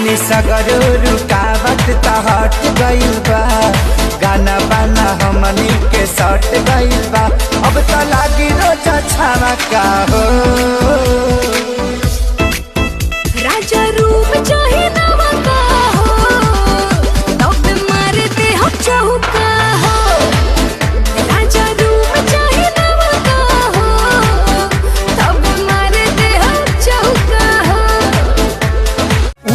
देखनी सगरो रुकावट त हट गइल बा, गाना बाना हमनी के सट गइल बा, अब त लागी रोजा छावा का हो। राजा रूप चाहे नवा का हो, तब मारते हम चौका हो। राजा रूप चाहे नवा का हो, तब मारते हम चौका हो।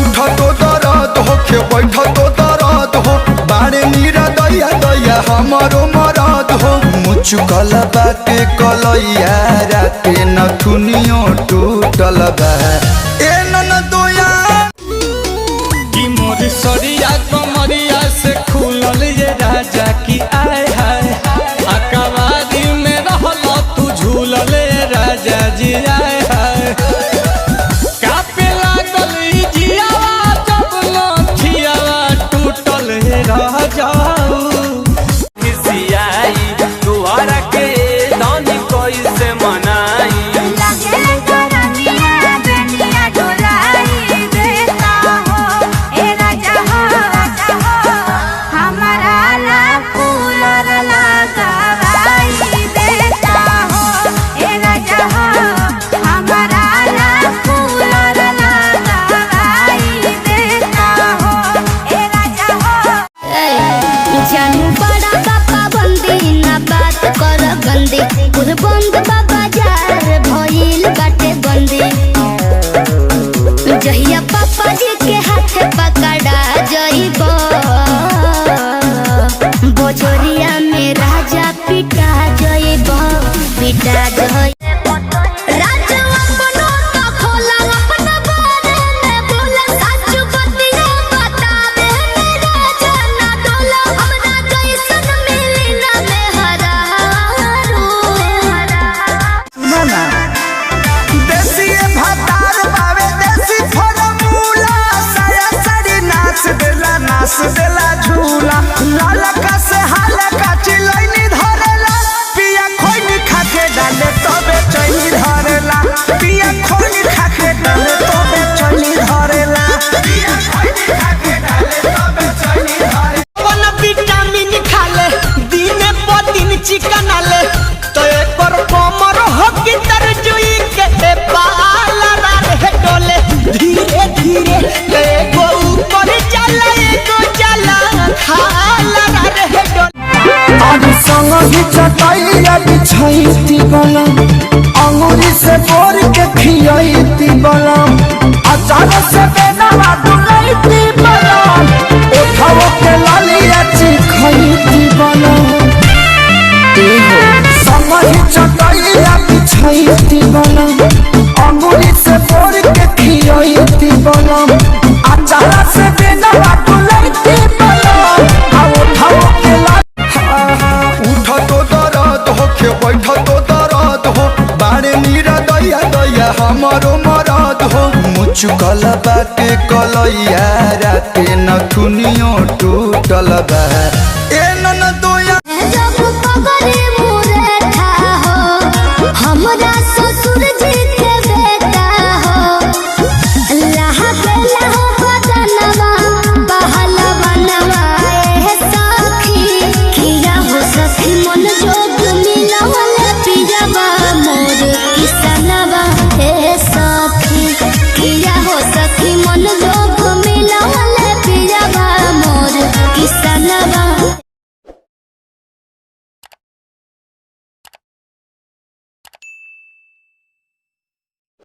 उठ तो दर्द हो के बैठ तो दर्द हो, बाड़े नीरा दैया दैया हमारो मरद हो। मुचुकल बाटे कलैया राते नथुनियो टूटल बा। ए ननदोया की मोर सरिया कमरिया से खुलल ये राजा की आय हाय, अकवारी में रहल तू झूलल राजा जी आय हाय। कापे लागल ई जियावा जब नथियावा टूटल रह जाऊ। हिसियाई तुहरा के दानी कैसे मनाई, बंद बाबा जार भइल बाटे बंदी। जहिया पापा जी के हाथ पकड़ा जइब, बजोरिया में राजा पिटा जइब, पिटा जइब। देला झूला लालका से हालका चिलैनी धरेला, पिया खोइनी खाके डाले तबे चैनी धरेला, पिया खोइनी खाके डाले तबे चैनी धरेला, पिया खोइनी खाके डाले तबे चैनी धरेला। कौन विटामिन खाले दिन पर दिन चिकन आले, तो एक पर कमर हो की तरजुई के पाला रे डोले। धीरे धीरे एगो ऊपर चला एगो चला खाला रे डोले। आज संग ही चटाइया बिछाईती बला, अंगूरी से बोर के खियाईती बला, अचार से बेनवा डुलाईती बला, उठाओ के लालिया चिखाईती बला। संग ही चटाइया बिछाईती बला, अंगूरी से बोर के खियाईती बला, अचार से बेनवा डुलाईती बला, उठाओ के बैठ तो दर्द हो, बाड़े नीरा दैया दैया हमारो मरद हो। मुचुकल बाटे कलैया राते नथुनियो टूटल बा। ए